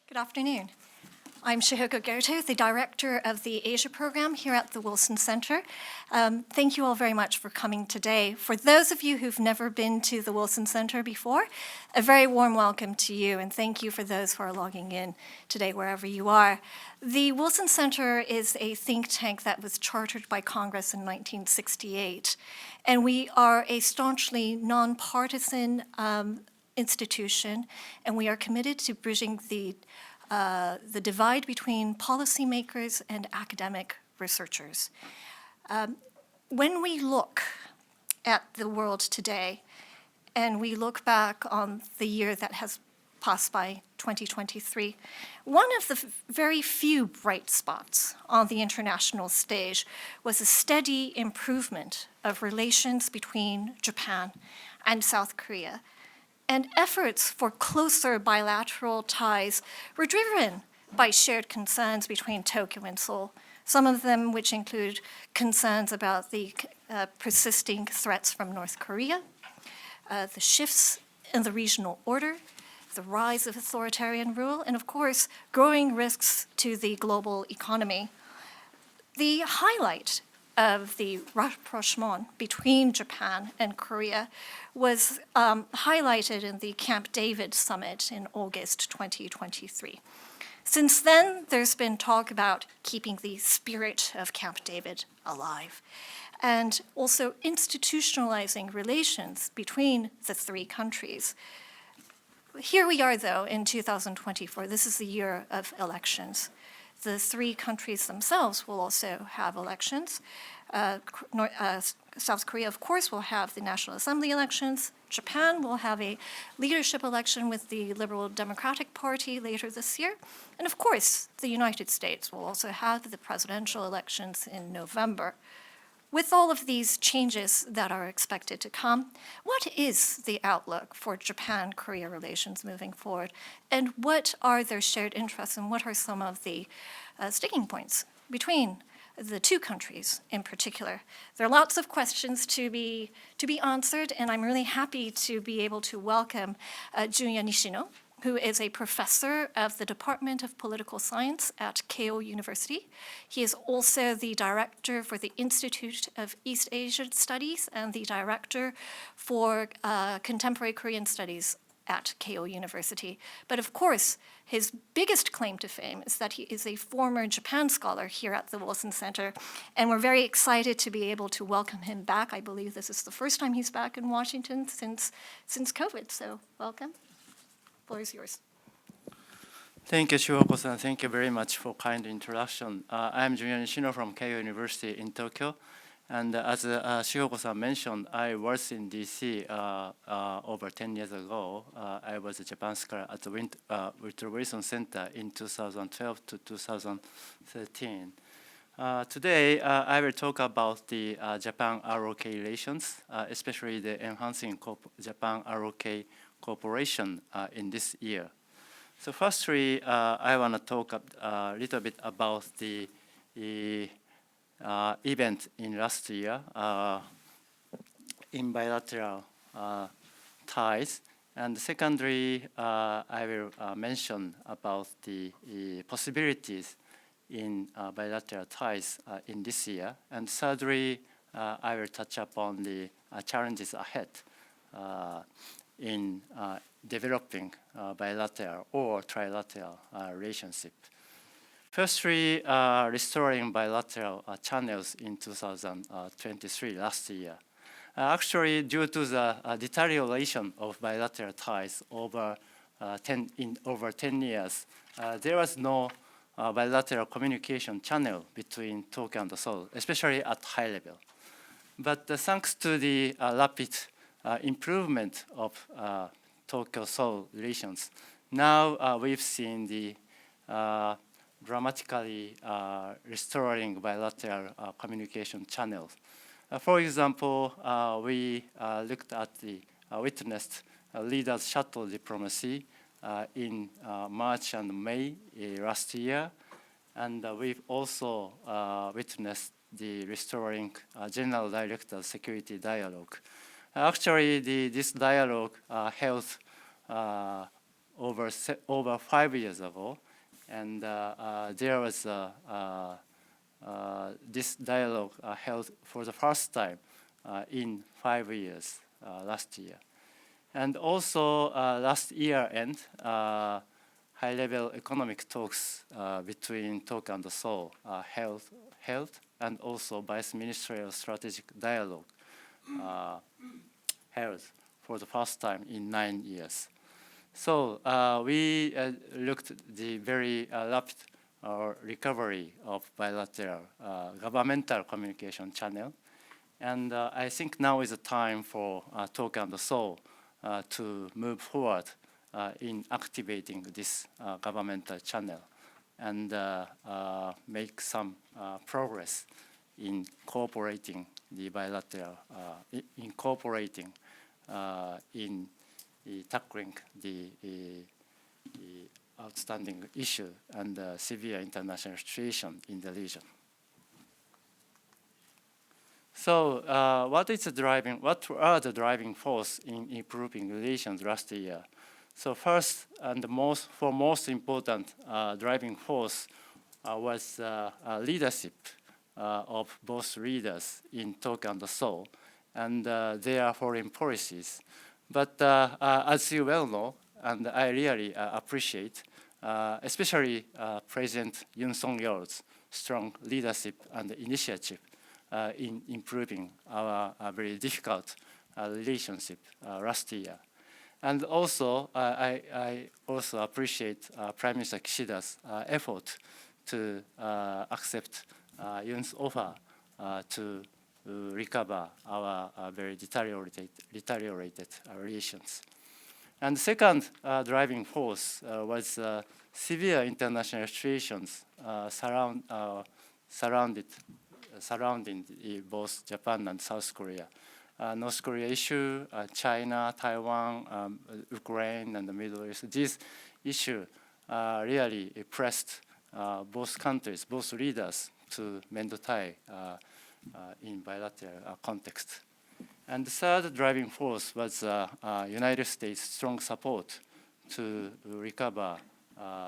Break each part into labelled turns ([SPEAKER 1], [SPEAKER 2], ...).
[SPEAKER 1] Good afternoon. I'm Shihoko Goto, the director of the Asia program here at the Wilson Center. Thank you all very much for coming today. For those of you who've never been to the Wilson Center before, a very warm welcome to you, and thank you for those who are logging in today wherever you are. The Wilson Center is a think tank that was chartered by Congress in 1968, and we are a staunchly nonpartisan institution, and we are committed to bridging the divide between policymakers and academic researchers. When we look at the world today, and we look back on the year that has passed by, 2023, one of the very few bright spots on the international stage was a steady improvement of relations between Japan and South Korea. And efforts for closer bilateral ties were driven by shared concerns between Tokyo and Seoul, some of them which include concerns about the persisting threats from North Korea, the shifts in the regional order, the rise of authoritarian rule, and of course, growing risks to the global economy. The highlight of the rapprochement between Japan and Korea was highlighted in the Camp David summit in August 2023. Since then, there's been talk about keeping the spirit of Camp David alive and also institutionalizing relations between the three countries. Here we are, though, in 2024. This is the year of elections. The three countries themselves will also have elections. South Korea, of course, will have the National Assembly elections. Japan will have a leadership election with the Liberal Democratic Party later this year. And of course, the United States will also have the presidential elections in November. With all of these changes that are expected to come, what is the outlook for Japan-Korea relations moving forward? And what are their shared interests, and what are some of the sticking points between the two countries in particular? There are lots of questions to be answered, and I'm really happy to be able to welcome Junya Nishino, who is a professor of the Department of Political Science at Keio University. He is also the director for the Institute of East Asian Studies and the director for Contemporary Korean Studies at Keio University. But of course, his biggest claim to fame is that he is a former Japan scholar here at the Wilson Center, and we're very excited to be able to welcome him back. I believe this is the first time he's back in Washington since COVID, so welcome. The floor is yours.
[SPEAKER 2] Thank you, Shihoko-san. Thank you very much for kind introduction. I'm Junya Nishino from Keio University in Tokyo. And as Shihoko-san mentioned, I was in DC over 10 years ago. I was a Japan scholar at the Woodrow Wilson Center in 2012 to 2013. Today, I will talk about the Japan-ROK relations, especially the enhancing Japan-ROK cooperation in this year. So firstly, I want to talk a little bit about the event in last year in bilateral ties. And secondly, I will mention about the possibilities in bilateral ties in this year. And thirdly, I will touch upon the challenges ahead in developing bilateral or trilateral relationship. Firstly, restoring bilateral channels in 2023, last year. Actually, due to the deterioration of bilateral ties over 10 years, there was no bilateral communication channel between Tokyo and Seoul, especially at high level. But thanks to the rapid improvement of Tokyo-Seoul relations, now we've seen the dramatically restoring bilateral communication channels. For example, we looked at the witnessed leaders' shuttle diplomacy in March and May last year, and we've also witnessed the restoring General Director Security Dialogue. Actually, this dialogue held over 5 years ago, and there was this dialogue held for the first time in 5 years last year. And also last year end, high-level economic talks between Tokyo and Seoul held, and also vice ministerial strategic dialogue held for the first time in 9 years. So we looked at the very rapid recovery of bilateral governmental communication channel, and I think now is the time for Tokyo and Seoul to move forward in activating this governmental channel and make some progress in incorporating the bilateral, incorporating in tackling the outstanding issue and severe international situation in the region. So, what are the driving force in improving relations last year? So first and most important driving force was leadership of both leaders in Tokyo and Seoul and their foreign policies. But as you well know, and I really appreciate, especially President Yoon Song-yeol's strong leadership and initiative in improving our very difficult relationship last year. And also, I also appreciate Prime Minister Kishida's effort to accept Yoon's offer to recover our very deteriorated relations. And the second driving force was severe international situations surrounding both Japan and South Korea. North Korea issue, China, Taiwan, Ukraine, and the Middle East. These issues really pressed both countries, both leaders to mend the tie in bilateral context. And the third driving force was United States' strong support to recover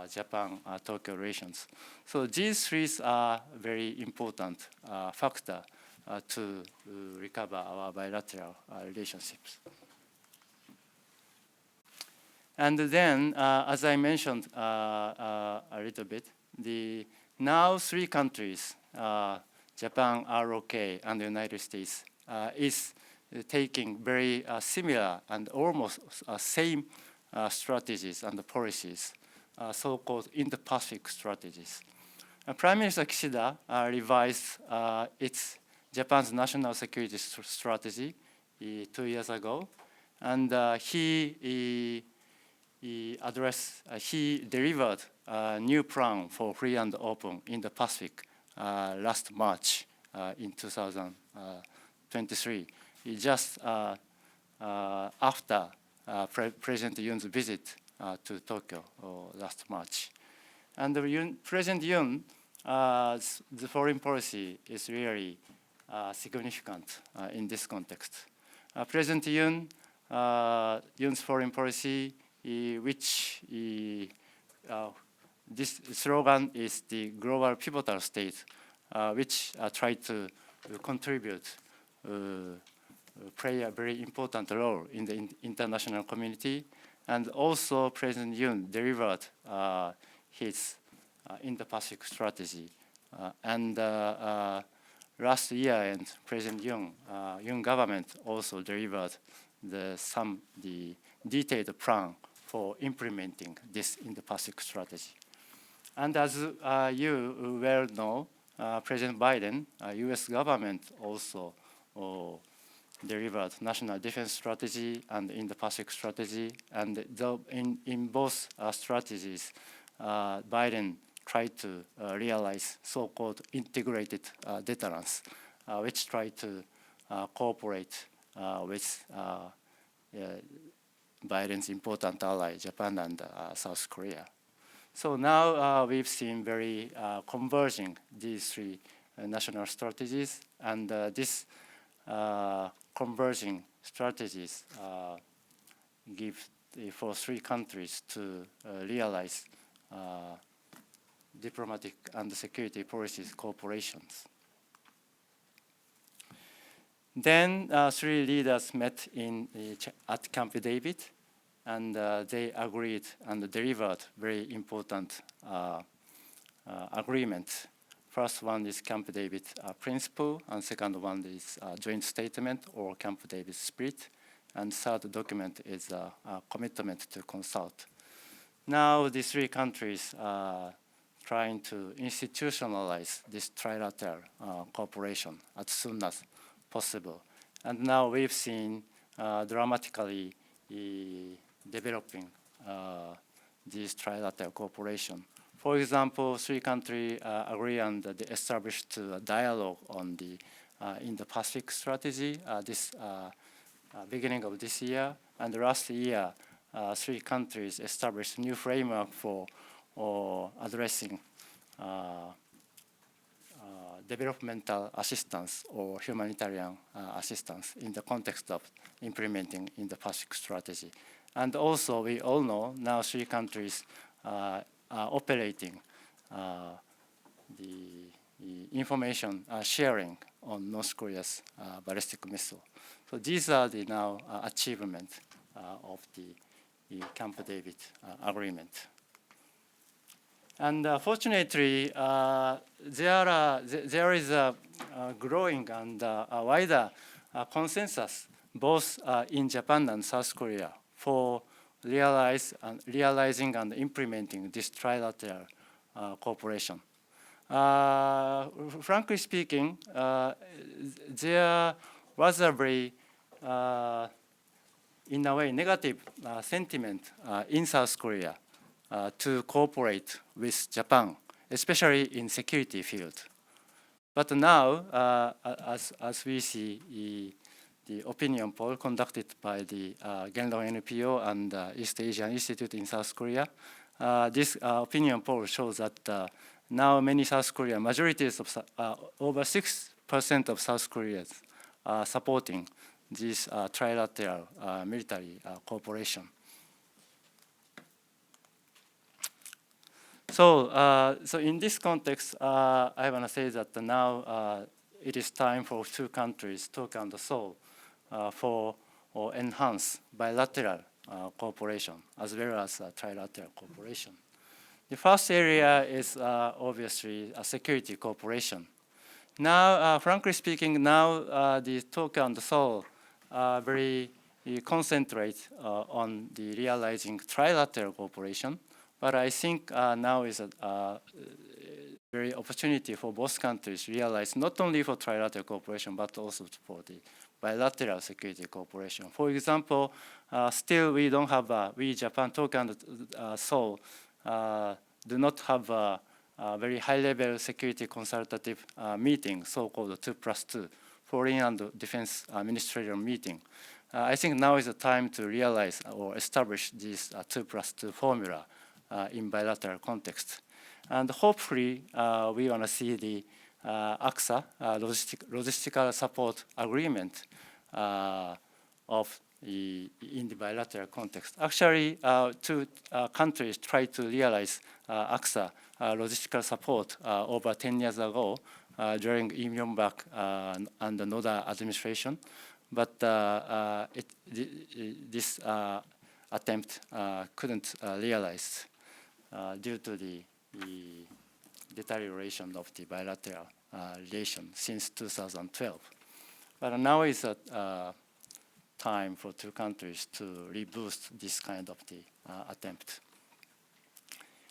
[SPEAKER 2] Japan-Tokyo relations. So these three are very important factors to recover our bilateral relationships. And then, as I mentioned a little bit, now 3 countries, Japan, ROK, and the United States, is taking very similar and almost same strategies and policies, so-called Indo-Pacific strategies. Prime Minister Kishida revised Japan's national security strategy 2 years ago, and he delivered a new plan for free and open in the Pacific last March in 2023, just after President Yoon's visit to Tokyo last March. And President Yoon, the foreign policy is really significant in this context. President Yoon's foreign policy, which this slogan is the global pivotal state, which tried to contribute, play a very important role in the international community. And also President Yoon delivered his Indo-Pacific strategy. And last year, and President Yoon government also delivered the detailed plan for implementing this Indo-Pacific strategy. And as you well know, President Biden, U.S. government also delivered national defense strategy and Indo-Pacific strategy. And in both strategies, Biden tried to realize so-called integrated deterrence, which tried to cooperate with Biden's important ally, Japan and South Korea. So now we've seen very converging these 3 national strategies, and this converging strategies give for three countries to realize diplomatic and security policies cooperations. Then three leaders met at Camp David, and they agreed and delivered very important agreements. First one is Camp David principle, and second one is joint statement or Camp David spirit, and third document is a commitment to consult. Now these three countries are trying to institutionalize this trilateral cooperation as soon as possible. And now we've seen dramatically developing this trilateral cooperation. For example, three countries agree and they established a dialogue on the Indo-Pacific strategy this beginning of this year. And last year, three countries established a new framework for addressing developmental assistance or humanitarian assistance in the context of implementing Indo-Pacific strategy. And also, we all know now three countries are operating the information sharing on North Korea's ballistic missile. So these are the now achievements of the Camp David agreement. And fortunately, there is a growing and a wider consensus both in Japan and South Korea for realizing and implementing this trilateral cooperation. Frankly speaking, there was a very, in a way, negative sentiment in South Korea to cooperate with Japan, especially in security field. But now, as we see the opinion poll conducted by the Genron NPO and East Asian Institute in South Korea, this opinion poll shows that now many South Korean, majorities of over 6% of South Koreans are supporting this trilateral military cooperation. So, so in this context, I want to say that now it is time for two countries, Tokyo and Seoul, for enhance bilateral cooperation as well as trilateral cooperation. The first area is obviously security cooperation. Now, frankly speaking, now the Tokyo and Seoul very concentrate on the realizing trilateral cooperation. But I think now is a very opportunity for both countries to realize not only for trilateral cooperation, but also for the bilateral security cooperation. For example, still we don't have, we Japan, Tokyo and Seoul do not have a very high-level security consultative meeting, so-called 2+2, Foreign and Defense Ministerial meeting. I think now is the time to realize or establish this 2+2 formula in bilateral context. And hopefully, we want to see the AXA, logistical support agreement in the bilateral context. Actually, two countries tried to realize AXA, logistical support, over 10 years ago during Lee Myung-bak and the Noda administration. But this attempt couldn't realize due to the deterioration of the bilateral relation since 2012. But now is a time for two countries to reboost this kind of the attempt.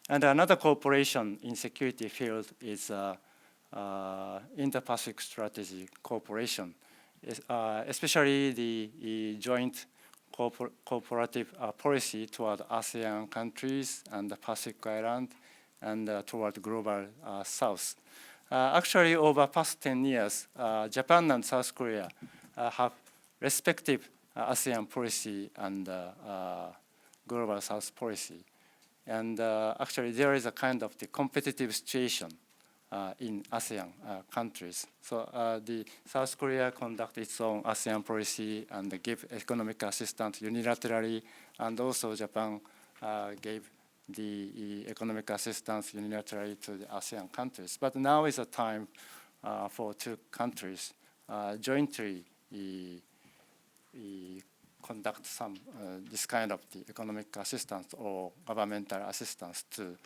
[SPEAKER 2] And another cooperation in security field is Indo-Pacific strategy cooperation, especially the joint cooperative policy toward ASEAN countries and the Pacific Island and toward global South. Actually, over past 10 years, Japan and South Korea have respective ASEAN policy and global South policy. And actually, there is a kind of the competitive situation in ASEAN countries. So the South Korea conduct its own ASEAN policy and give economic assistance unilaterally, and also Japan gave the economic assistance unilaterally to the ASEAN countries. But now is a time for two countries jointly conduct some this kind of the economic assistance or governmental assistance to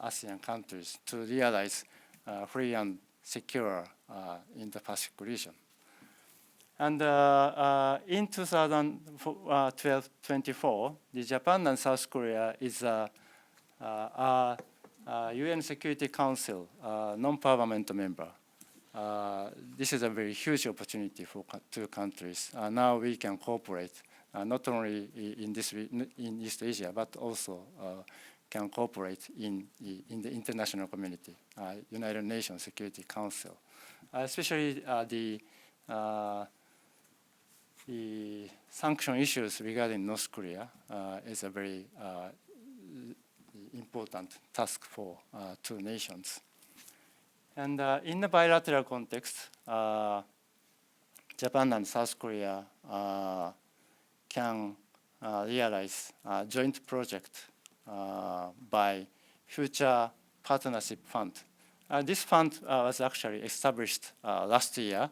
[SPEAKER 2] ASEAN countries to realize free and secure in the Pacific region. And in 2012-24, the Japan and South Korea is a UN Security Council non-permanent member. This is a very huge opportunity for two countries. Now we can cooperate not only in East Asia, but also can cooperate in the international community, United Nations Security Council, especially the sanction issues regarding North Korea is a very important task for two nations. And in the bilateral context, Japan and South Korea can realize a joint project by Future Partnership Fund. This fund was actually established last year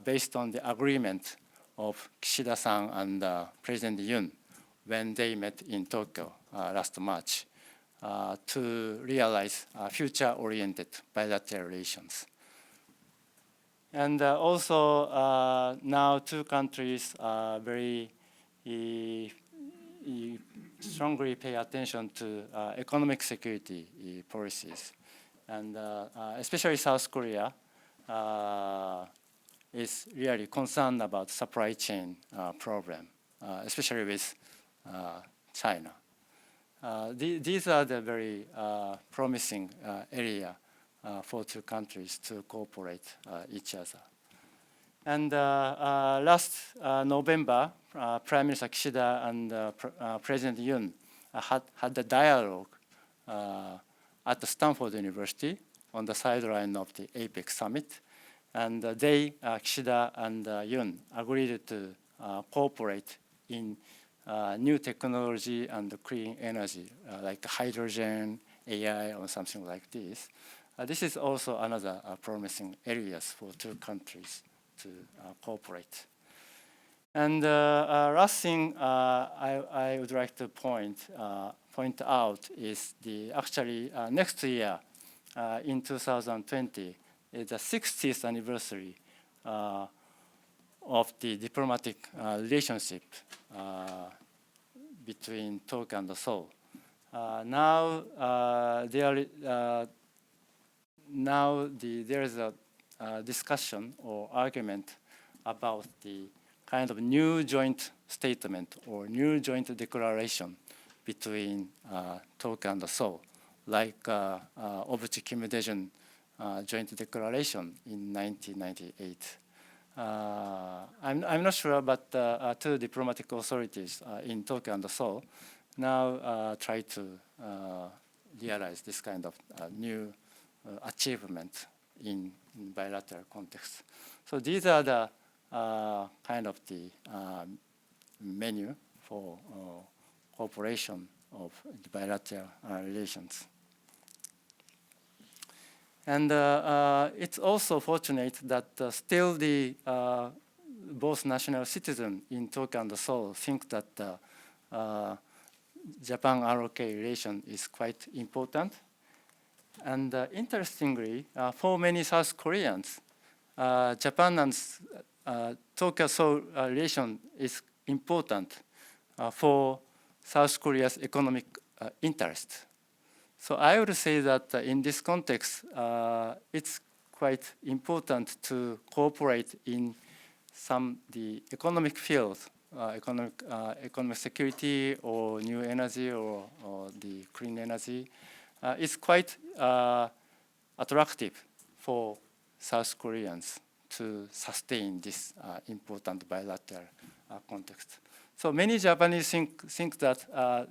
[SPEAKER 2] based on the agreement of Kishida-san and President Yoon when they met in Tokyo last March to realize future-oriented bilateral relations. And also now two countries very strongly pay attention to economic security policies. And especially South Korea is really concerned about supply chain problem, especially with China. These are the very promising area for two countries to cooperate each other. And last November, Prime Minister Kishida and President Yoon had a dialogue at the Stanford University on the sideline of the APEC summit. And Kishida and Yoon agreed to cooperate in new technology and clean energy, like hydrogen, AI, or something like this. This is also another promising areas for two countries to cooperate. And last thing I would like to point out is actually next year in 2020 is the 60th anniversary of the diplomatic relationship between Tokyo and Seoul. Now there is a discussion or argument about the kind of new joint statement or new joint declaration between Tokyo and Seoul, like Obuchi Kim Dae-jun joint declaration in 1998. I'm not sure, but two diplomatic authorities in Tokyo and Seoul now try to realize this kind of new achievement in bilateral context. So these are the kind of the menu for cooperation of the bilateral relations. And it's also fortunate that still the both national citizens in Tokyo and Seoul think that Japan-ROK relation is quite important. And interestingly, for many South Koreans, Japan and Tokyo-Seoul relation is important for South Korea's economic interest. So I would say that in this context, it's quite important to cooperate in the economic fields, economic security or new energy or the clean energy. It's quite attractive for South Koreans to sustain this important bilateral context. So many Japanese think that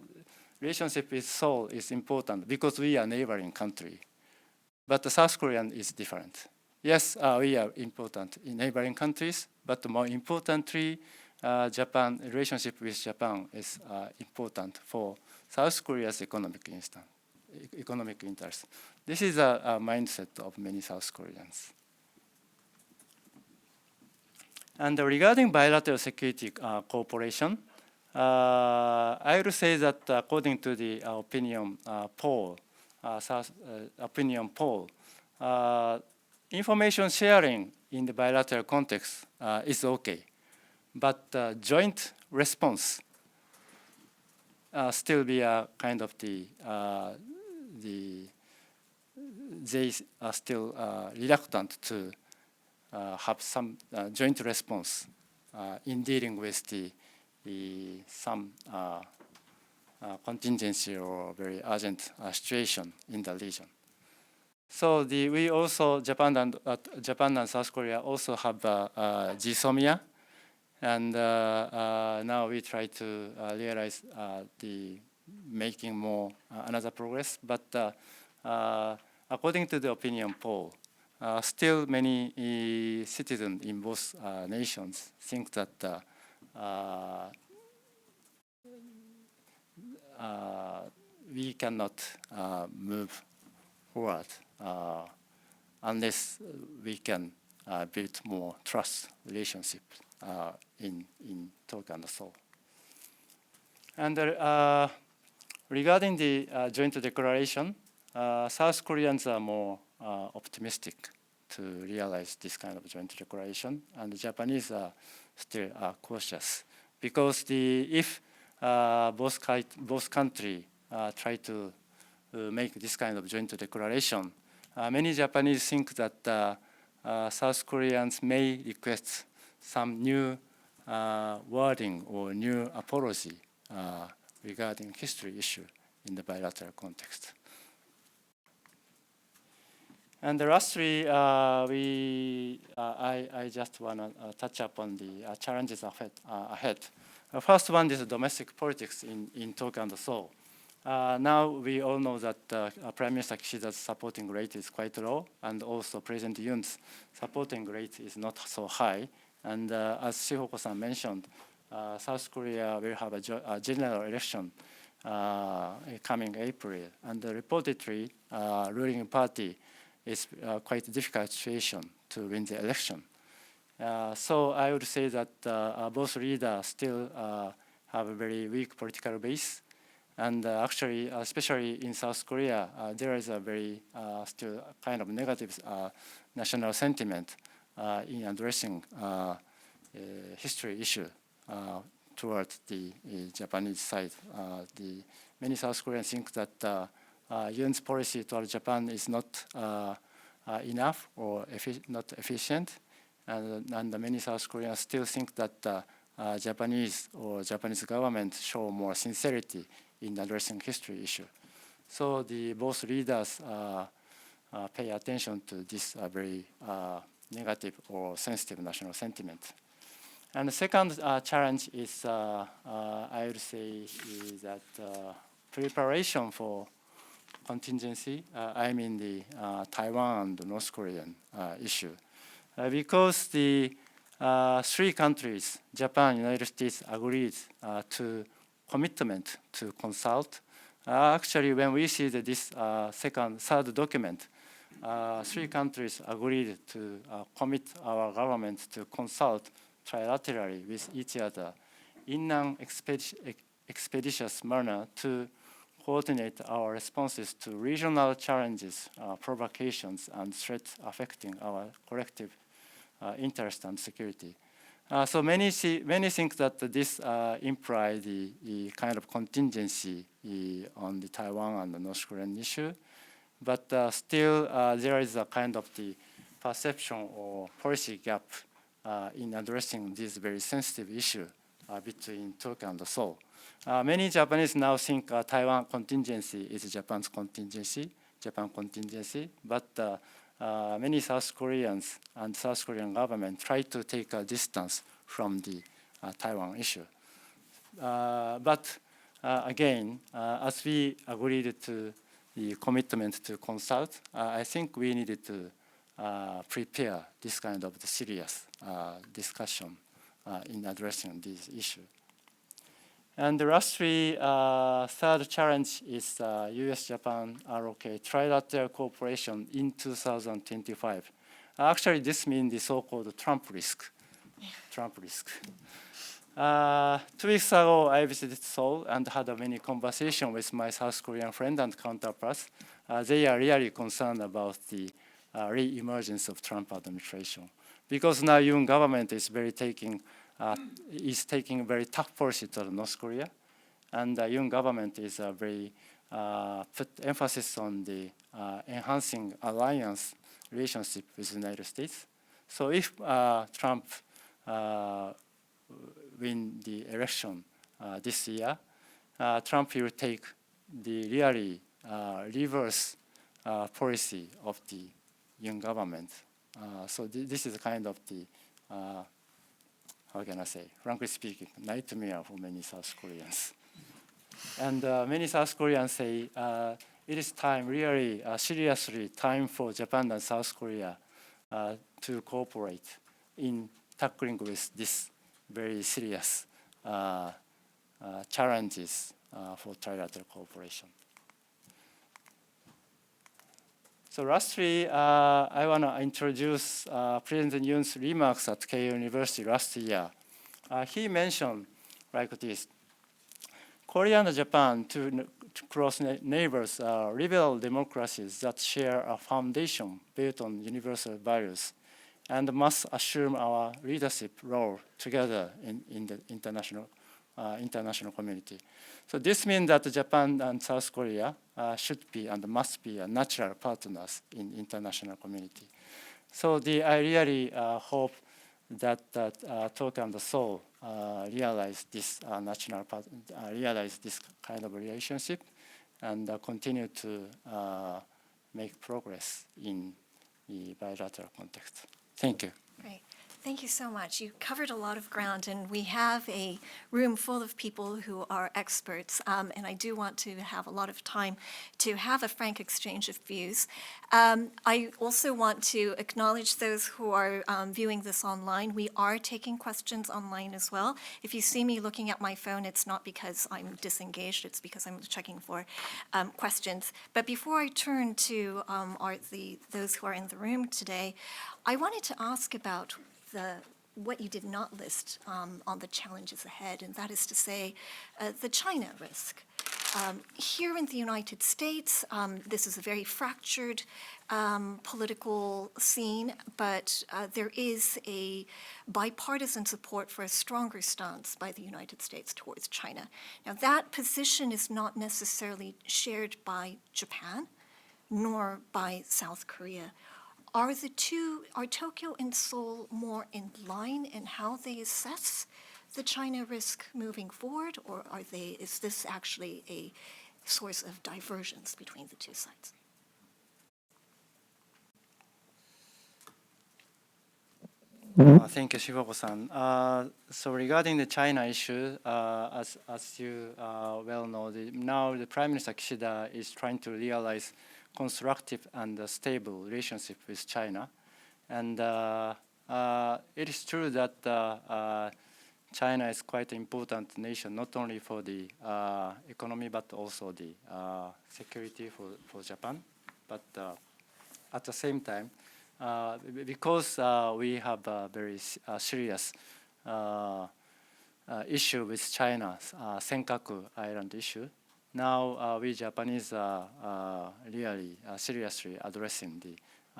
[SPEAKER 2] relationship with Seoul is important because we are a neighboring country. but the South Korean is different. Yes, we are important in neighboring countries, but more importantly, Japan relationship with Japan is important for South Korea's economic interest. This is a mindset of many South Koreans. And regarding bilateral security cooperation, I will say that according to the opinion poll, information sharing in the bilateral context is okay, but joint response still be a kind of they are still reluctant to have some joint response in dealing with some contingency or very urgent situation in the region. So we also Japan and South Korea also have GSOMIA, and now we try to realize the making more another progress. But according to the opinion poll, still many citizens in both nations think that we cannot move forward unless we can build more trust relationship in Tokyo and Seoul. And regarding the joint declaration, South Koreans are more optimistic to realize this kind of joint declaration, and the Japanese are still cautious because if both countries try to make this kind of joint declaration, many Japanese think that South Koreans may request some new wording or new apology regarding history issue in the bilateral context. And lastly, I just want to touch upon the challenges ahead. First one is domestic politics in Tokyo and Seoul. Now we all know that Prime Minister Kishida's supporting rate is quite low, and also President Yoon's supporting rate is not so high. And as Shihoko-san mentioned, South Korea will have a general election coming April, and reportedly ruling party is quite a difficult situation to win the election. So I would say that both leaders still have a very weak political base. And actually, especially in South Korea, there is a very still kind of negative national sentiment in addressing history issue towards the Japanese side. Many South Koreans think that Yoon's policy toward Japan is not enough or not efficient, and many South Koreans still think that Japanese government show more sincerity in addressing history issue. So both leaders pay attention to this very negative or sensitive national sentiment. And the second challenge is, I would say, is that preparation for contingency. I mean the Taiwan and the North Korean issue. Because the three countries, Japan, United States, agreed to commitment to consult. Actually, when we see this third document, three countries agreed to commit our government to consult trilaterally with each other in an expeditious manner to coordinate our responses to regional challenges, provocations, and threats affecting our collective interest and security. So many think that this implies the kind of contingency on the Taiwan and the North Korean issue, but still there is a kind of the perception or policy gap in addressing this very sensitive issue between Tokyo and Seoul. Many Japanese now think Taiwan contingency is Japan contingency, but many South Koreans and South Korean government try to take a distance from the Taiwan issue. But again, as we agreed to the commitment to consult, I think we needed to prepare this kind of the serious discussion in addressing this issue. And lastly, third challenge is U.S.-Japan ROK trilateral cooperation in 2025. Actually, this means the so-called Trump risk. Trump risk. 2 weeks ago, I visited Seoul and had many conversations with my South Korean friend and counterparts. They are really concerned about the re-emergence of Trump administration, because now Yoon government is taking very tough policy to North Korea, and Yoon government is very put emphasis on the enhancing alliance relationship with the United States. So if Trump win the election this year, Trump will take the really reverse policy of the Yoon government. So this is kind of the, how can I say, frankly speaking, nightmare for many South Koreans. And many South Koreans say it is time, really seriously time for Japan and South Korea to cooperate in tackling with this very serious challenges for trilateral cooperation. So lastly, I want to introduce President Yoon's remarks at Keio University last year. He mentioned like this: Korea and Japan, two close neighbors, are liberal democracies that share a foundation built on universal values, and must assume our leadership role together in the international community. So this means that Japan and South Korea should be and must be natural partners in international community. So I really hope that Tokyo and Seoul realize this realize this kind of relationship and continue to make progress in the bilateral context. Thank you.
[SPEAKER 1] Great. Thank you so much. You covered a lot of ground, and we have a room full of people who are experts, and I do want to have a lot of time to have a frank exchange of views. I also want to acknowledge those who are viewing this online. We are taking questions online as well. If you see me looking at my phone, it's not because I'm disengaged, it's because I'm checking for questions. But before I turn to those who are in the room today, I wanted to ask about what you did not list on the challenges ahead, and that is to say, the China risk. Here in the United States, this is a very fractured political scene, but there is a bipartisan support for a stronger stance by the United States towards China. Now, that position is not necessarily shared by Japan, nor by South Korea. Are Tokyo and Seoul more in line in how they assess the China risk moving forward, or is this actually a source of divergence between the two sides?
[SPEAKER 2] Thank you, Shibako-san. So regarding the China issue, as you well know, now the Prime Minister Kishida is trying to realize constructive and stable relationship with China, and it is true that China is quite an important nation, not only for the economy but also the security for Japan. But at the same time, because we have a very serious issue with China's Senkaku Island issue, now we Japanese are really seriously addressing the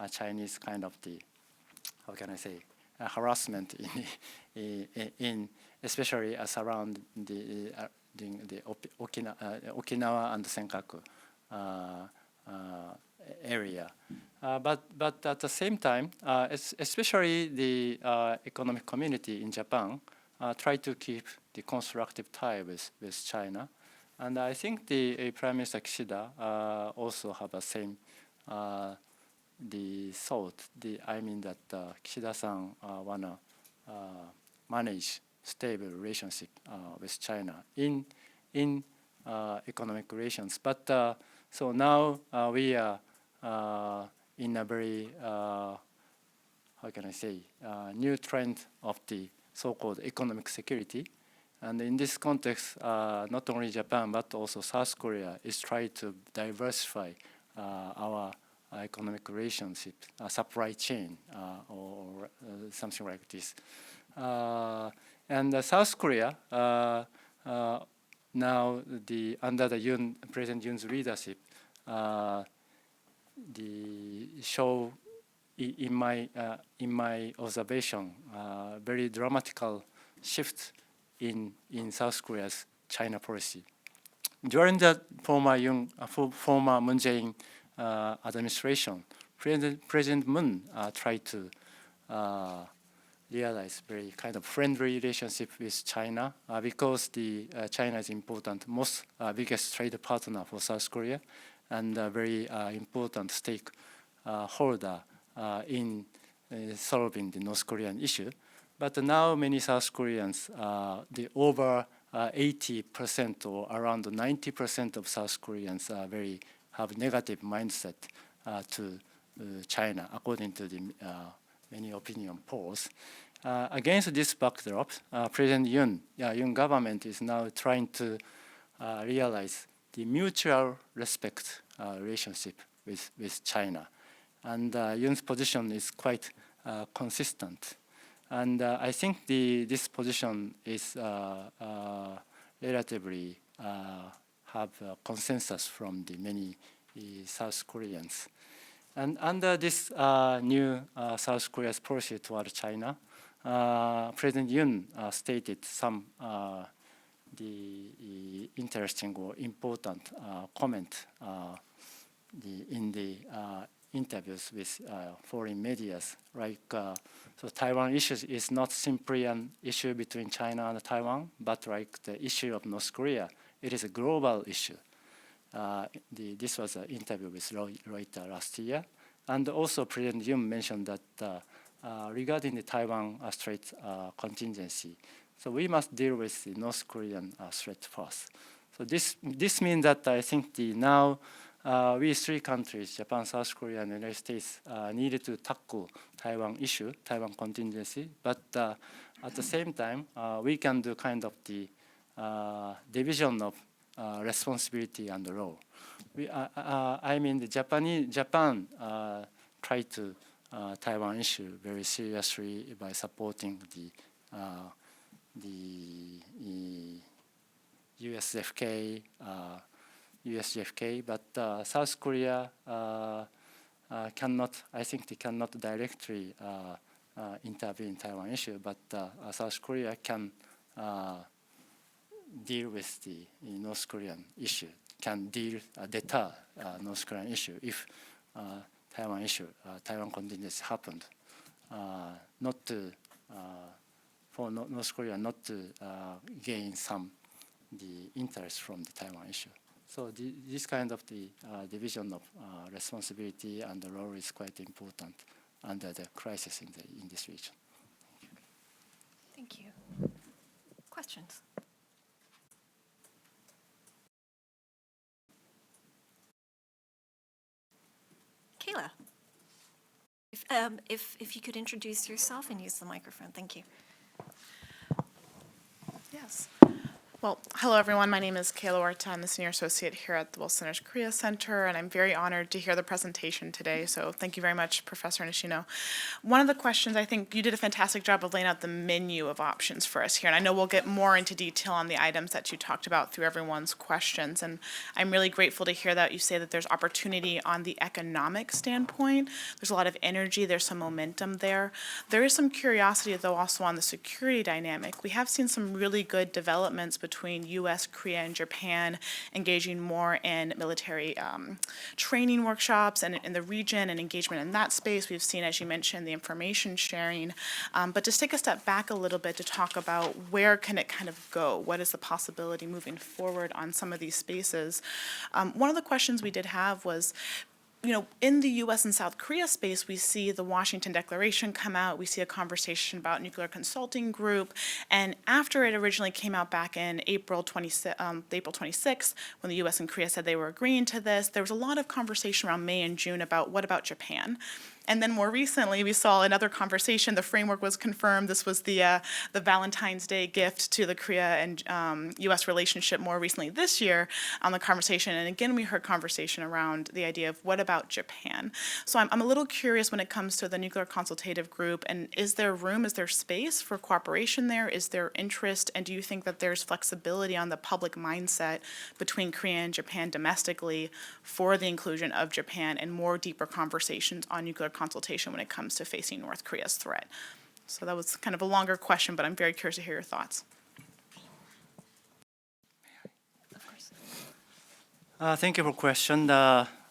[SPEAKER 2] Chinese kind of the, how can I say, harassment in especially surround the Okinawa and Senkaku area. But at the same time, especially the economic community in Japan try to keep the constructive tie with China. And I think the Prime Minister Kishida also have the same the thought. I mean that Kishida-san wanna manage stable relationship with China in economic relations. But So now we are in a very, how can I say, new trend of the so-called economic security. And in this context, not only Japan, but also South Korea is trying to diversify our economic relationship, supply chain, or something like this. And South Korea, now under the President Yoon's leadership, show in my observation very dramatical shift in South Korea's China policy. During the former Moon Jae-in administration, President Moon tried to realize very kind of friendly relationship with China because China is important, biggest trade partner for South Korea, and a very important stakeholder in solving the North Korean issue. But now many South Koreans, the over 80% or around 90% of South Koreans have negative mindset to China, according to the many opinion polls. Against this backdrop, President Yoon government is now trying to realize the mutual respect relationship with China. And Yoon's position is quite consistent. And I think this position is relatively have a consensus from the many South Koreans. And under this new South Korea's policy toward China, President Yoon stated some the interesting or important comment in the interviews with foreign medias, like so Taiwan issue is not simply an issue between China and Taiwan, but like the issue of North Korea, it is a global issue. This was an interview with Reuters last year, and also President Yoon mentioned that regarding the Taiwan Strait contingency, so we must deal with the North Korean threat first. So this means that I think now we three countries, Japan, South Korea, and the United States, needed to tackle Taiwan issue, Taiwan contingency. But at the same time, we can do kind of the division of responsibility and the role. I mean, Japan tried to Taiwan issue very seriously by supporting the USFK. But South Korea cannot. I think they cannot directly intervene in Taiwan issue. But South Korea can deal with the North Korean issue. Can deter North Korean issue if Taiwan issue, Taiwan contingency happened. Not to for North Korea not to gain the interest from the Taiwan issue. So this kind of the division of responsibility and the role is quite important under the crisis in this region.
[SPEAKER 1] Thank you. Questions? Kayla, if you could introduce yourself and use the microphone, thank you.
[SPEAKER 3] Yes. Well, hello everyone. My name is Kayla Orta. I'm the Senior Associate here at the Wilson Center's Korea Center, and I'm very honored to hear the presentation today. So thank you very much, Professor Nishino. One of the questions, I think you did a fantastic job of laying out the menu of options for us here, and I know we'll get more into detail on the items that you talked about through everyone's questions. And I'm really grateful to hear that you say that there's opportunity on the economic standpoint. There's a lot of energy, there's some momentum there. There is some curiosity, though, also on the security dynamic. We have seen some really good developments between U.S., Korea, and Japan engaging more in military training workshops and in the region and engagement in that space. We've seen, as you mentioned, the information sharing. But just take a step back a little bit to talk about where can it kind of go? What is the possibility moving forward on some of these spaces? One of the questions we did have was, in the U.S. and South Korea space, we see the Washington Declaration come out. We see a conversation about nuclear consulting group. And after it originally came out back in April 26th, when the U.S. and Korea said they were agreeing to this, there was a lot of conversation around May and June about what about Japan? And then more recently, we saw another conversation. The framework was confirmed. This was the Valentine's Day gift to the Korea and U.S. relationship more recently this year on the conversation. And again, we heard conversation around the idea of what about Japan? So I'm a little curious when it comes to the nuclear consultative group. And is there room, is there space for cooperation there? Is there interest? And do you think that there's flexibility on the public mindset between Korea and Japan domestically for the inclusion of Japan and more deeper conversations on nuclear consultation when it comes to facing North Korea's threat? So that was kind of a longer question, but I'm very curious to hear your thoughts.
[SPEAKER 2] Thank you for question.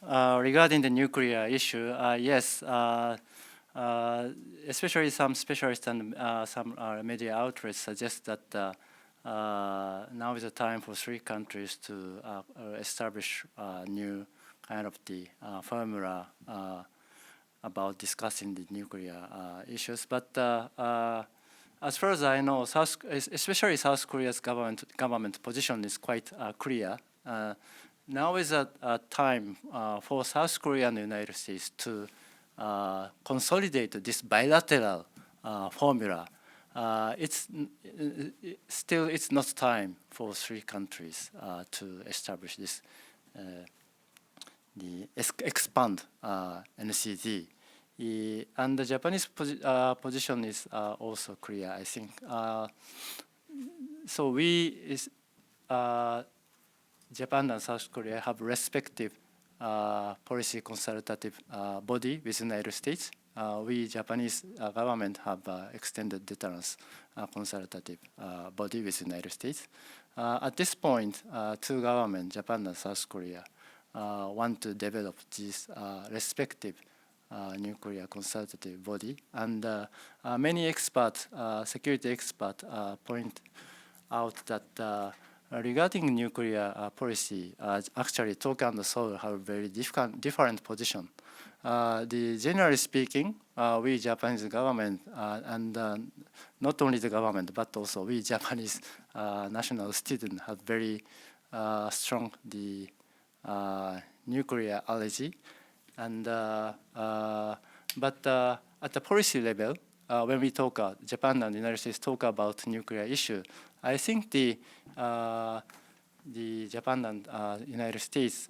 [SPEAKER 2] Regarding the nuclear issue, yes, especially some specialists and some media outlets suggest that now is the time for three countries to establish a new kind of the formula about discussing the nuclear issues. But as far as I know, especially South Korea's government position is quite clear. Now is a time for South Korea and the United States to consolidate this bilateral formula. It's not time for three countries to establish this, expand NCD. And the Japanese position is also clear, I think. So Japan and South Korea have respective policy consultative body with the United States. We Japanese government have extended deterrence consultative body with the United States. At this point, two governments, Japan and South Korea, want to develop this respective nuclear consultative body, and many experts, security experts, point out that regarding nuclear policy, actually Tokyo and Seoul have very different position. Generally speaking, we Japanese government and not only the government but also we Japanese national students have very strong nuclear allergy. And but at the policy level, when we talk, Japan and the United States talk about nuclear issue, I think the Japan and United States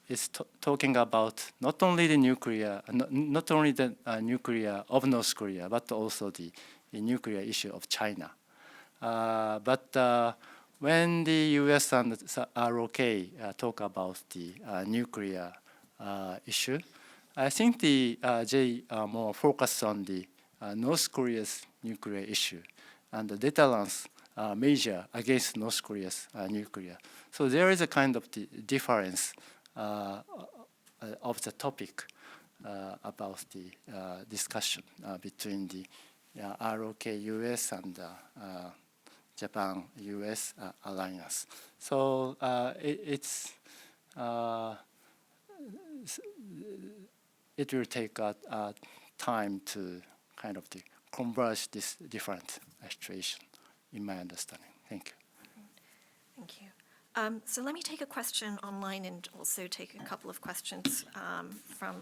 [SPEAKER 2] is talking about not only the nuclear, not only the nuclear of North Korea, but also the nuclear issue of China. But when the U.S. and ROK talk about the nuclear issue, I think they are more focused on the North Korea's nuclear issue and the deterrence measure against North Korea's nuclear. So there is a kind of the difference of the topic about the discussion between the ROK US and Japan US alliance. So it will take time to kind of converge this different situation, in my understanding. Thank you.
[SPEAKER 1] Thank you. So let me take a question online and also take a couple of questions from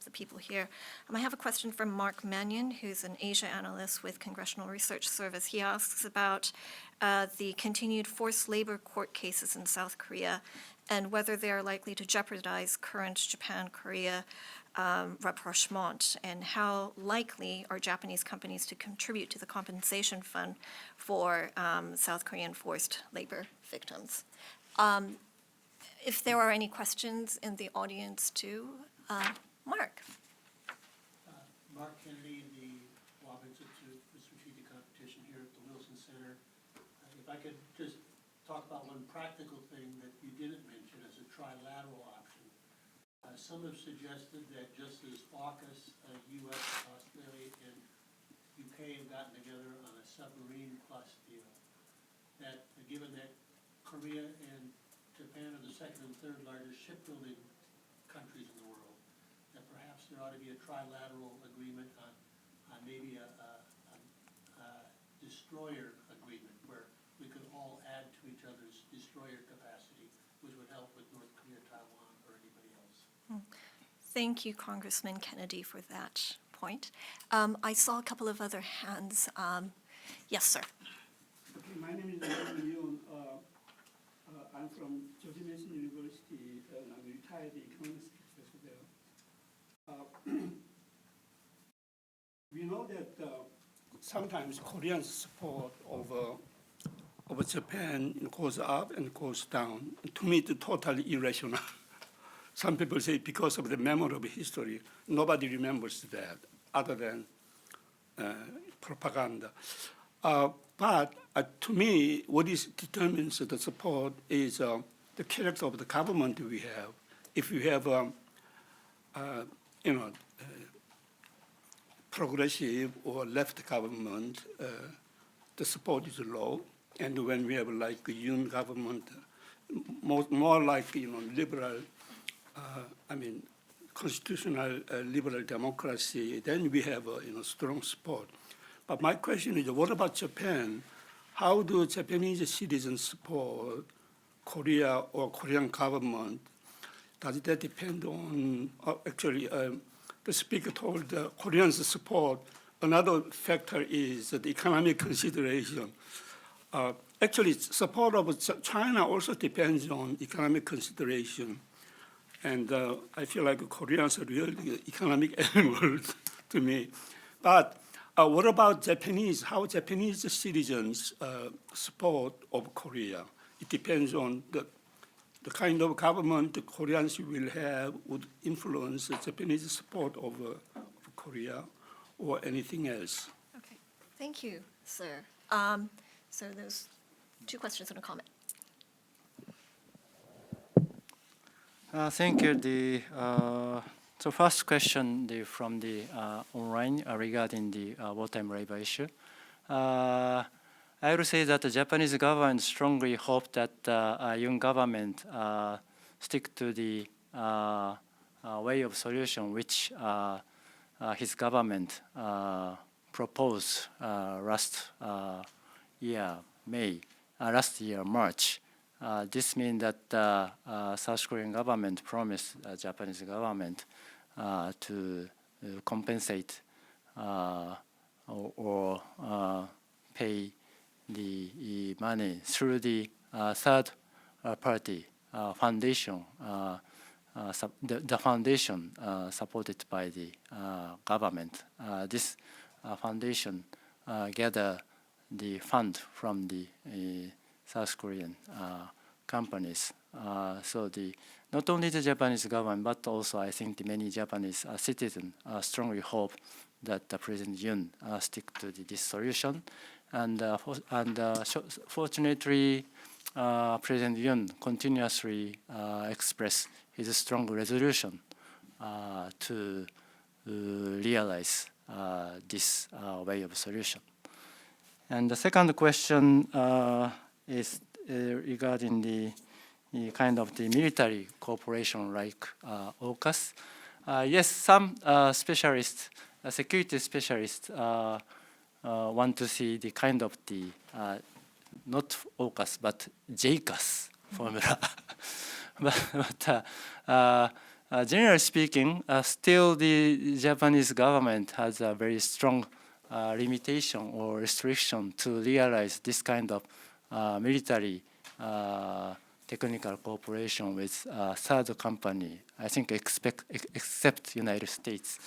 [SPEAKER 1] the people here. I have a question from Mark Mannion, who's an Asia analyst with Congressional Research Service. He asks about the continued forced labor court cases in South Korea and whether they are likely to jeopardize current Japan-Korea rapprochement, and how likely are Japanese companies to contribute to the compensation fund for South Korean forced labor victims. If there are any questions in the audience too, Mark.
[SPEAKER 4] Mark Kennedy, the Wabi Institute for Strategic Competition here at the Wilson Center. If I could just talk about one practical thing that you didn't mention as a trilateral option. Some have suggested that just as AUKUS, U.S., Australia, and UK have gotten together on a submarine plus deal, that given that Korea and Japan are the second and third largest shipbuilding countries in the world, that perhaps there ought to be a trilateral agreement on maybe a destroyer agreement where we could all add to each other's destroyer capacity, which would help with North Korea, Taiwan, or anybody else.
[SPEAKER 1] Thank you, Congressman Kennedy, for that point. I saw a couple of other hands. Yes, sir.
[SPEAKER 5] Okay, my name is Yoon. I'm from George Mason University, and I'm a retired economics professor there. We know that sometimes Korean support over Japan goes up and goes down. To me, it's totally irrational. Some people say because of the memory of history, nobody remembers that other than propaganda. But to me, what determines the support is the character of the government we have. If you have, progressive or left government, the support is low. And when we have like a Yoon government, more like liberal, constitutional liberal democracy, then we have strong support. But my question is, what about Japan? How do Japanese citizens support Korea or Korean government? Does that depend on, the speaker told Koreans support. Another factor is the economic consideration. Actually, support of China also depends on economic consideration. And I feel like Koreans are really economic animals to me. But what about Japanese? How Japanese citizens support of Korea? It depends on the kind of government the Koreans will have would influence the Japanese support of Korea or anything else.
[SPEAKER 1] Okay, thank you, sir. So there's 2 questions and a comment.
[SPEAKER 2] Thank you. So first question from the online regarding the wartime labor issue. I will say that the Japanese government strongly hope that Yoon government stick to the way of solution which his government proposed last year March. This means that South Korean government promised Japanese government to compensate or pay the money through the third party foundation, the foundation supported by the government. This foundation gather the fund from the South Korean companies. So not only the Japanese government, but also I think the many Japanese citizens strongly hope that President Yoon stick to this solution. And fortunately, President Yoon continuously express his strong resolution to realize this way of solution. And the second question is regarding the kind of the military cooperation like AUKUS. Yes, some specialists, security specialists, want to see the kind of the not AUKUS but JCAS formula. but generally speaking, still the Japanese government has a very strong limitation or restriction to realize this kind of military technical cooperation with third company. I think except United States.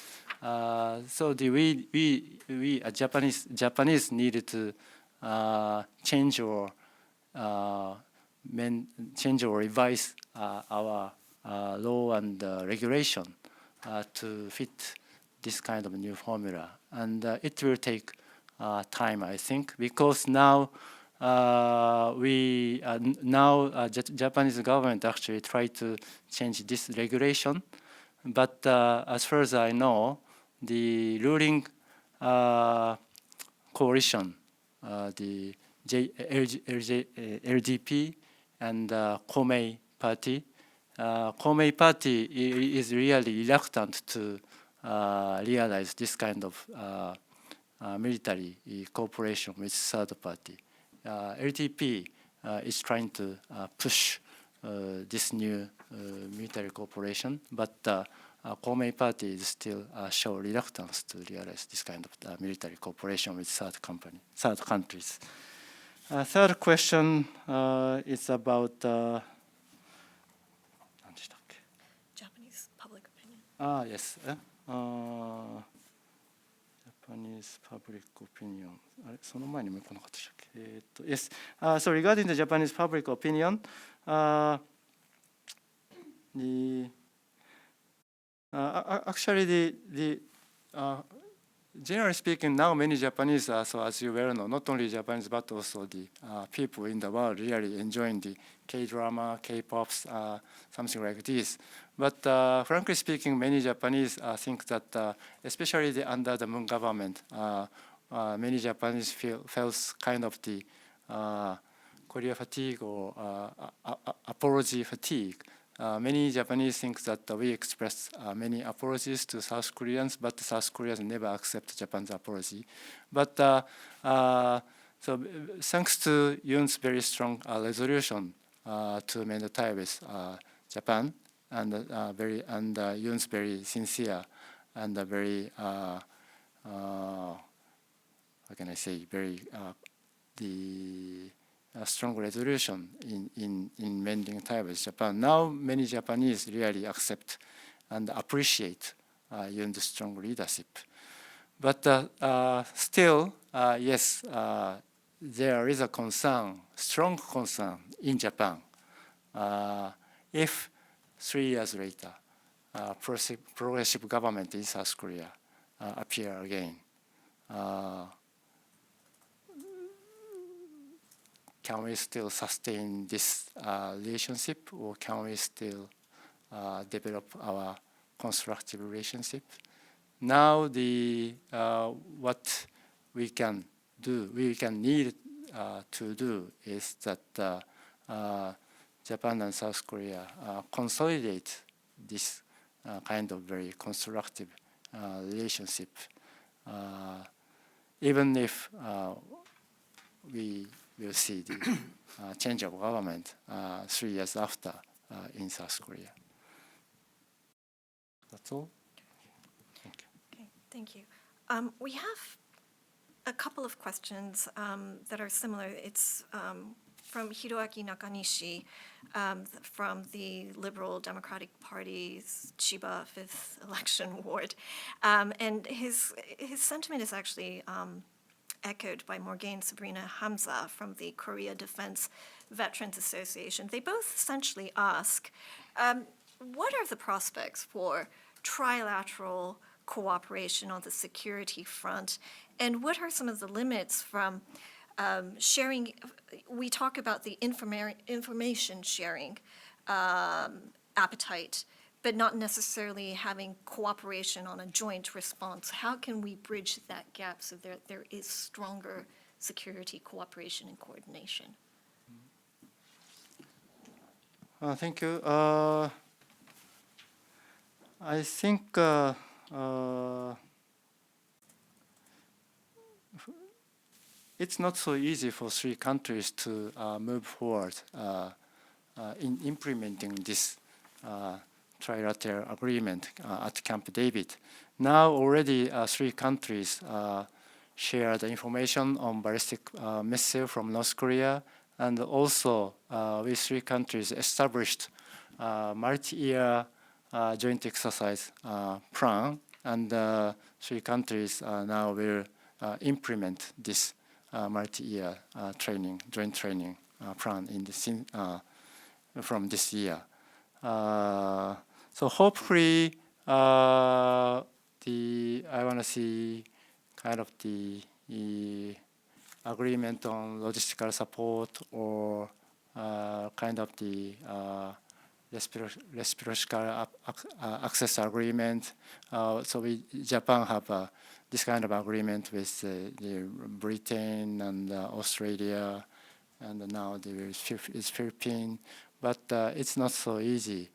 [SPEAKER 2] So we Japanese needed to change or revise our law and regulation to fit this kind of new formula, and it will take time, I think, because now Japanese government actually try to change this regulation, but as far as I know, the ruling coalition, the LDP and Komeei party, Komeito Party is really reluctant to realize this kind of military cooperation with third party. LTP is trying to push this new military cooperation, but Komeito Party is still show reluctance to realize this kind of military cooperation with third countries. Third question is about
[SPEAKER 1] Japanese public opinion.
[SPEAKER 2] yes. Japanese public opinion. あれ、その前にもう一個なかったでしたっけ？Yes. So regarding the Japanese public opinion, actually generally speaking, now many Japanese, so as you well know, not only Japanese but also the people in the world really enjoying the K-drama, K-pops, something like this. But frankly speaking, many Japanese think that, especially under the Moon government, many Japanese felt kind of the Korea fatigue or apology fatigue. Many Japanese think that we express many apologies to South Koreans, but South Koreans never accept Japan's apology. But so thanks to Yoon's very strong resolution to mend the tie with Japan, and Yoon's very sincere and very how can I say, very strong resolution in mending ties with Japan. Now many Japanese really accept and appreciate Yoon's strong leadership. But still, yes, there is a concern, strong concern in Japan. If 3 years later, progressive government in South Korea appear again, can we still sustain this relationship, or can we still develop our constructive relationship? Now, what we can need to do is that Japan and South Korea consolidate this kind of very constructive relationship, even if we will see the change of government 3 years after in South Korea. That's all.
[SPEAKER 1] Okay, thank you. We have a couple of questions that are similar. It's from Hiroaki Nakanishi from the Liberal Democratic Party's Chiba 5th election ward. And his sentiment is actually echoed by Morgane Sabrina Hamza from the Korea Defense Veterans Association. They both essentially ask, what are the prospects for trilateral cooperation on the security front, and what are some of the limits from sharing? We talk about the information sharing appetite, but not necessarily having cooperation on a joint response. How can we bridge that gap so there is stronger security cooperation and coordination?
[SPEAKER 2] Thank you. I think it's not so easy for 3 countries to move forward in implementing this trilateral agreement at Camp David. Now already 3 countries share the information on ballistic missile from North Korea, and also we 3 countries established multi-year joint exercise plan, and 3 countries now will implement this multi-year joint training plan from this year. So hopefully, I want to see kind of the agreement on logistical support, or kind of the reciprocal access agreement. So Japan have this kind of agreement with the Britain and Australia, and now there is Philippines. But it's not so easy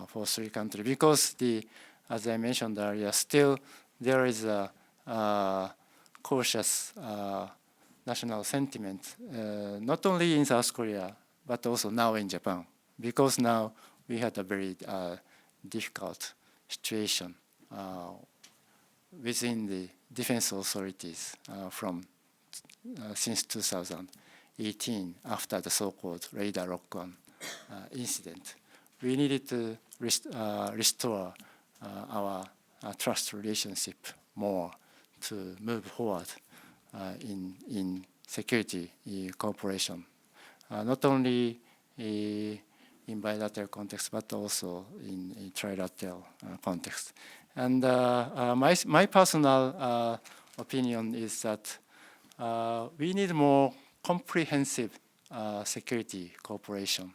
[SPEAKER 2] for three countries because as I mentioned earlier, still there is a cautious national sentiment, not only in South Korea but also now in Japan, because now we had a very difficult situation within the defense authorities since 2018 after the so-called radar lock-on incident. We needed to restore our trust relationship more to move forward in security cooperation, not only in bilateral context but also in trilateral context. And my personal opinion is that we need more comprehensive security cooperation.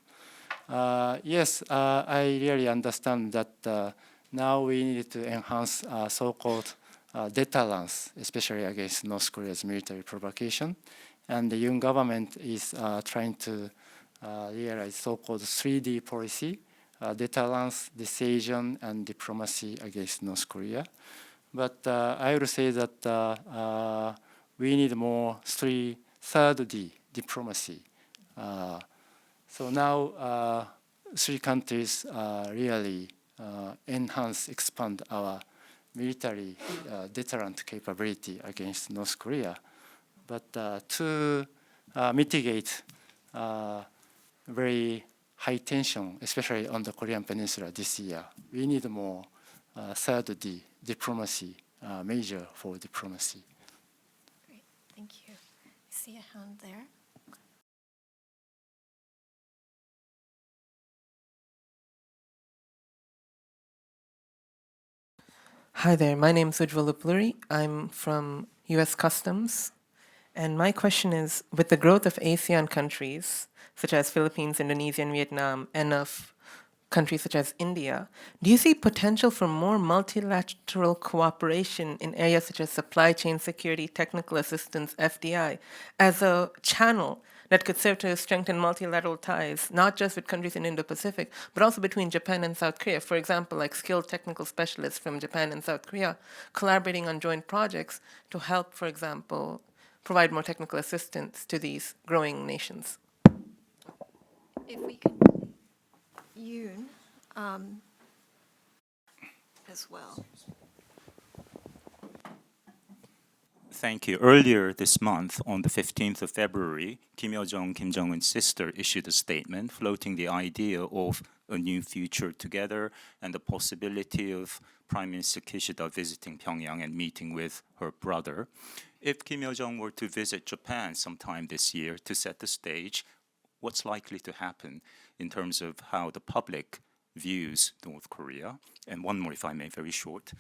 [SPEAKER 2] Yes, I really understand that now we need to enhance so-called deterrence, especially against North Korea's military provocation. And the Yoon government is trying to realize so-called 3D policy, deterrence, dissuasion, and diplomacy against North Korea. But I would say that we need more third D, diplomacy. So now three countries really expand our military deterrent capability against North Korea. But to mitigate very high tension, especially on the Korean Peninsula this year, we need more third D, diplomacy, measure for diplomacy.
[SPEAKER 1] Great, thank you. I see a hand there.
[SPEAKER 6] Hi there, my name is Ujjwal Upaluri. I'm from US Customs. And my question is, with the growth of ASEAN countries, such as Philippines, Indonesia, and Vietnam, and of countries such as India, do you see potential for more multilateral cooperation in areas such as supply chain security, technical assistance, FDI, as a channel that could serve to strengthen multilateral ties, not just with countries in Indo-Pacific, but also between Japan and South Korea? For example, like skilled technical specialists from Japan and South Korea collaborating on joint projects to help, for example, provide more technical assistance to these growing nations.
[SPEAKER 1] If we could, Yoon, as well.
[SPEAKER 7] Thank you. Earlier this month, on the 15th of February, Kim Yo-jong, Kim Jong-un's sister, issued a statement floating the idea of a new future together and the possibility of Prime Minister Kishida visiting Pyongyang and meeting with her brother. If Kim Yo-jong were to visit Japan sometime this year to set the stage, what's likely to happen in terms of how the public views North Korea? And one more, if I may, very short.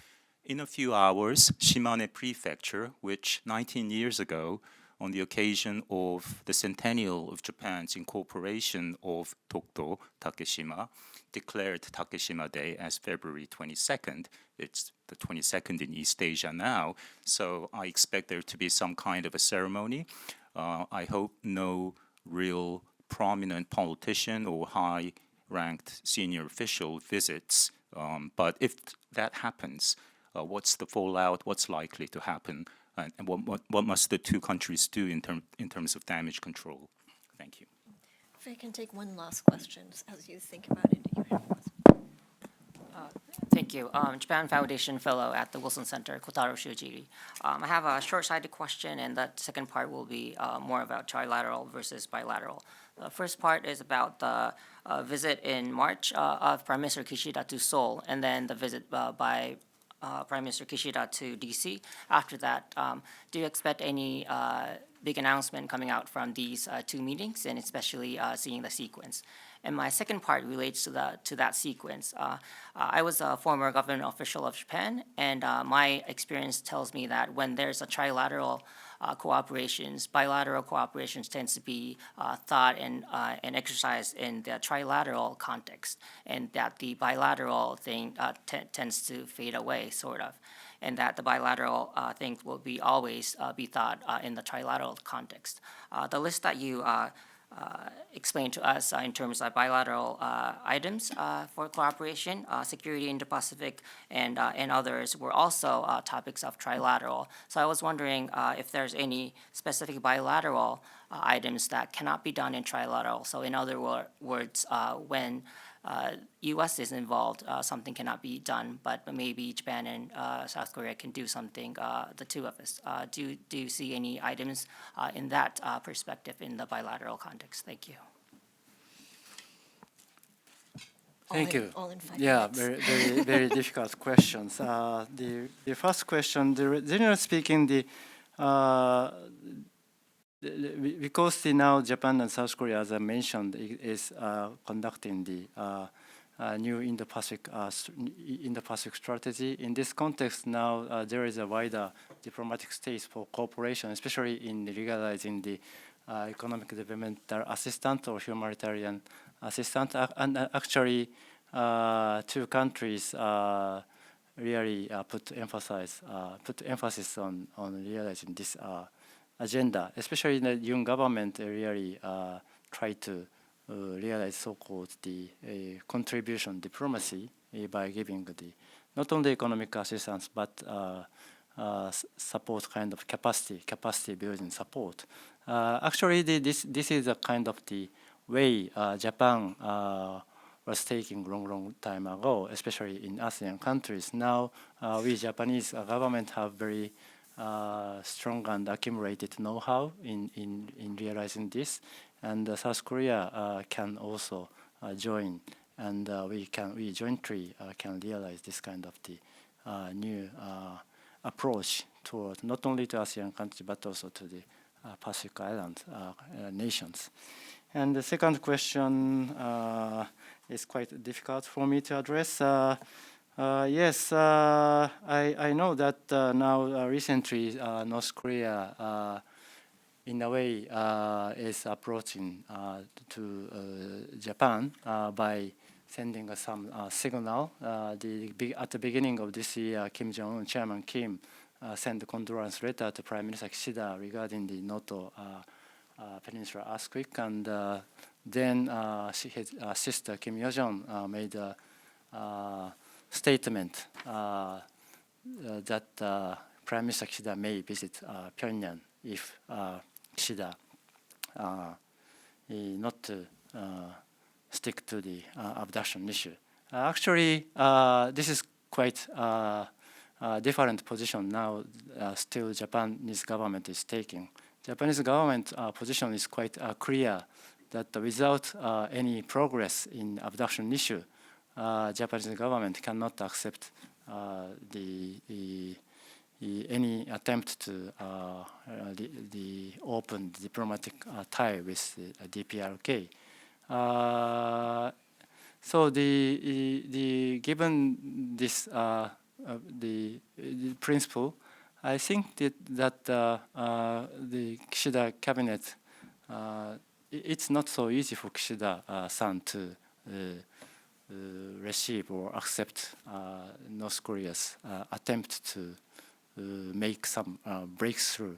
[SPEAKER 7] In a few hours, Shimane Prefecture, which 19 years ago, on the occasion of the centennial of Japan's incorporation of Dokdo, Takeshima, declared Takeshima Day as February 22nd. It's the 22nd in East Asia now, so I expect there to be some kind of a ceremony. I hope no real prominent politician or high-ranked senior official visits, but if that happens, what's the fallout, what's likely to happen, and what must the two countries do in terms of damage control? Thank you.
[SPEAKER 1] If I can take one last question as you think about it. You have one.
[SPEAKER 8] Thank you. Japan Foundation Fellow at the Wilson Center, Kotaro Shujiri. I have a short-sighted question, and the second part will be more about trilateral versus bilateral. The first part is about the visit in March of Prime Minister Kishida to Seoul, and then the visit by Prime Minister Kishida to DC. After that, do you expect any big announcement coming out from these two meetings, and especially seeing the sequence? And my second part relates to that sequence. I was a former government official of Japan, and my experience tells me that when there's a trilateral cooperations, bilateral cooperations tends to be thought and exercised in the trilateral context, and that the bilateral thing tends to fade away, sort of, and that the bilateral things will be always be thought in the trilateral context. The list that you explain to us in terms of bilateral items for cooperation. Security in the Pacific and others were also topics of trilateral. So I was wondering if there's any specific bilateral items that cannot be done in trilateral. So in other words, when U.S. is involved, something cannot be done, but maybe Japan and South Korea can do something, the two of us. Do you see any items in that perspective in the bilateral context? Thank you.
[SPEAKER 2] Thank you.
[SPEAKER 1] All in 5
[SPEAKER 2] Yeah,
[SPEAKER 1] minutes.
[SPEAKER 2] very difficult questions. The first question, generally speaking, because now Japan and South Korea, as I mentioned, is conducting the new Indo-Pacific strategy. In this context, now there is a wider diplomatic space for cooperation, especially in legalizing the economic developmental assistance or humanitarian assistance. And actually, two countries really put emphasis on realizing this agenda, especially the Yoon government really tried to realize so-called the contribution diplomacy by giving the not only economic assistance but support kind of capacity building support. Actually, this is a kind of the way Japan was taking long time ago, especially in ASEAN countries. Now we Japanese government have very strong and accumulated know-how in realizing this, and South Korea can also join, and we jointly can realize this kind of the new approach toward not only to ASEAN countries but also to the Pacific Island nations. And the second question is quite difficult for me to address. Yes, I know that now recently North Korea in a way is approaching to Japan by sending some signal. At the beginning of this year, Kim Jong-un, Chairman Kim, sent a condolence letter to Prime Minister Kishida regarding the Noto Peninsula earthquake, and then his sister Kim Yo-jong made a statement that Prime Minister Kishida may visit Pyongyang if Kishida not to stick to the abduction issue. Actually, this is quite different position now. Still, Japanese government is taking. Japanese government position is quite clear that without any progress in abduction issue, Japanese government cannot accept any attempt to the open diplomatic tie with DPRK. So the given this the principle, I think that the Kishida cabinet, it's not so easy for Kishida-san to receive or accept North Korea's attempt to make some breakthrough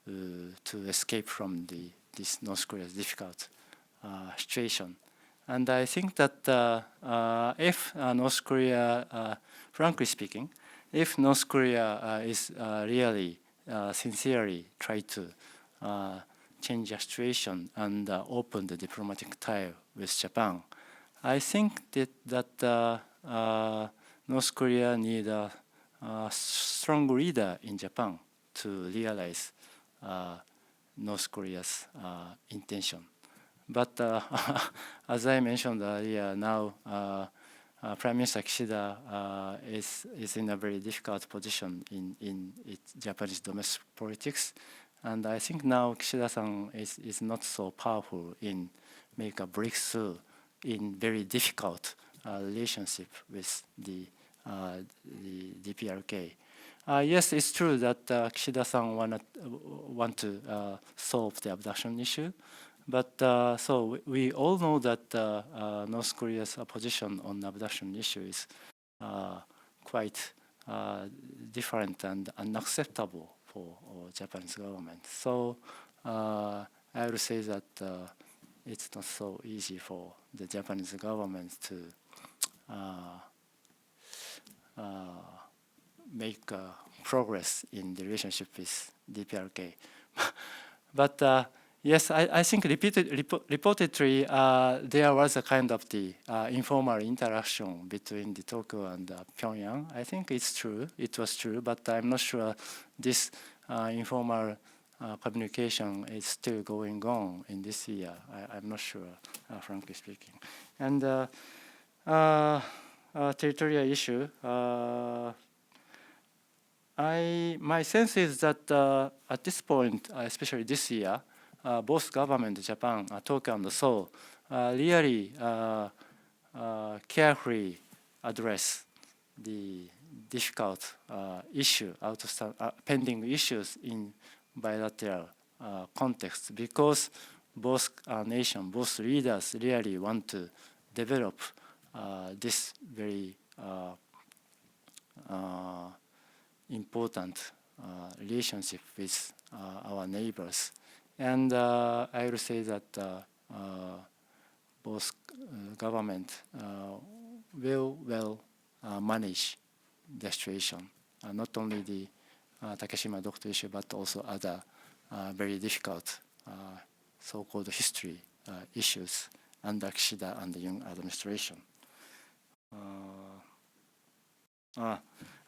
[SPEAKER 2] to escape from this North Korea's difficult situation. And I think that if North Korea, frankly speaking, if North Korea is really sincerely try to change the situation and open the diplomatic tie with Japan, I think that North Korea need a strong leader in Japan to realize North Korea's intention. But as I mentioned earlier, now Prime Minister Kishida is in a very difficult position in its Japanese domestic politics, and I think now Kishida-san is not so powerful in make a breakthrough in very difficult relationship with the DPRK. Yes, it's true that Kishida-san want to solve the abduction issue, but so we all know that North Korea's position on the abduction issue is quite different and unacceptable for Japanese government. So I would say that it's not so easy for the Japanese government to make progress in the relationship with DPRK. But yes, I think reportedly there was a kind of the informal interaction between the Tokyo and Pyongyang. I think it's true. It was true, but I'm not sure this informal communication is still going on in this year. I'm not sure, frankly speaking. And territorial issue. My sense is that at this point, especially this year, both government, Japan, Tokyo and Seoul, really carefully address the difficult pending issues in bilateral context, because both nations, both leaders really want to develop this very important relationship with our neighbors. And I will say that both government will manage the situation, not only the Takeshima doctor issue, but also other very difficult so-called history issues under Kishida and the Yoon administration.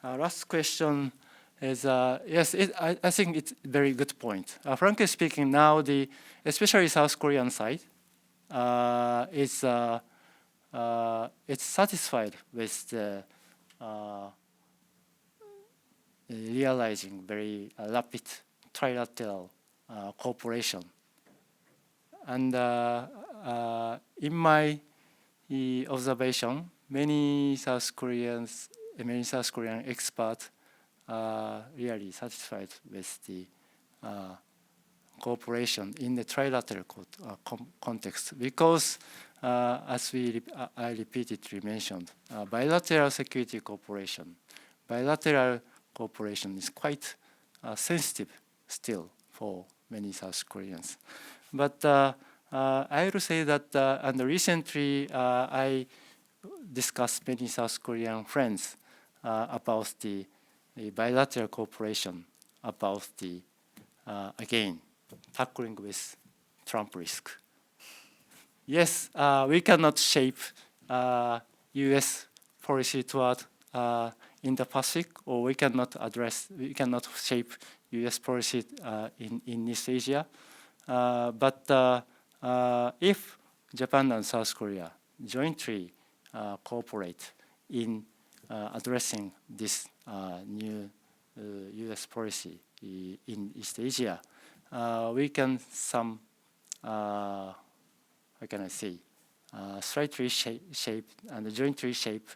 [SPEAKER 2] Last question is, yes, I think it's a very good point. Frankly speaking, now especially South Korean side, it's satisfied with the realizing very rapid trilateral cooperation. And in my observation, many South Korean experts are really satisfied with the cooperation in the trilateral context, because as I repeatedly mentioned, bilateral security cooperation, bilateral cooperation is quite sensitive still for many South Koreans. But I will say that, and recently I discussed many South Korean friends about the bilateral cooperation, about the again tackling with Trump risk. Yes, we cannot shape U.S. policy toward Indo-Pacific, or we cannot shape U.S. policy in East Asia. But if Japan and South Korea jointly cooperate in addressing this new U.S. policy in East Asia, we can how can I say, slightly shape and jointly shape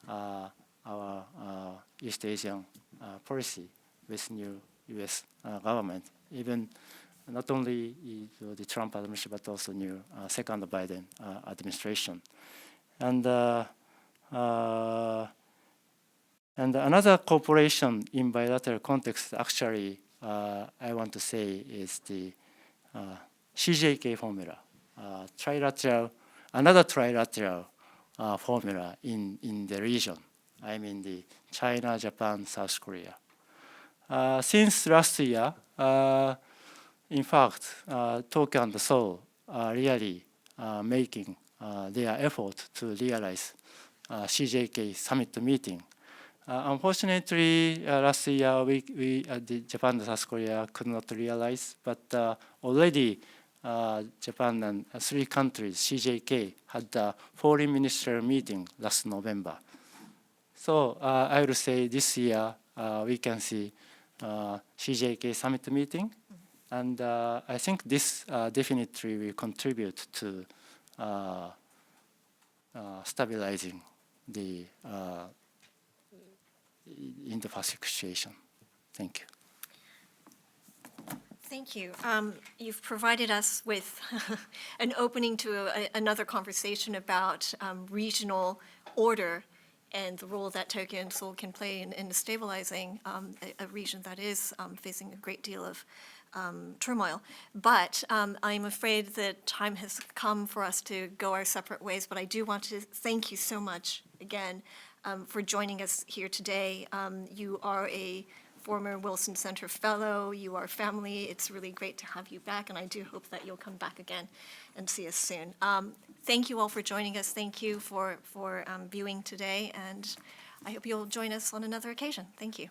[SPEAKER 2] our East Asian policy with new U.S. government, even not only the Trump administration, but also new second Biden administration. And another cooperation in bilateral context, actually, I want to say is the CJK formula, another trilateral formula in the region. I mean the China, Japan, South Korea. Since last year, in fact, Tokyo and Seoul are really making their effort to realize CJK summit meeting. Unfortunately, last year the Japan and South Korea could not realize, but already Japan and 3 countries, CJK, had a foreign ministerial meeting last November. So I will say this year we can see CJK summit meeting, and I think this definitely will contribute to stabilizing the Indo-Pacific situation. Thank you.
[SPEAKER 1] Thank you. You've provided us with an opening to another conversation about regional order and the role that Tokyo and Seoul can play in stabilizing a region that is facing a great deal of turmoil. But I'm afraid that time has come for us to go our separate ways. But I do want to thank you so much again for joining us here today. You are a former Wilson Center Fellow. You are family. It's really great to have you back, and I do hope that you'll come back again and see us soon. Thank you all for joining us. Thank you for viewing today, and I hope you'll join us on another occasion. Thank you.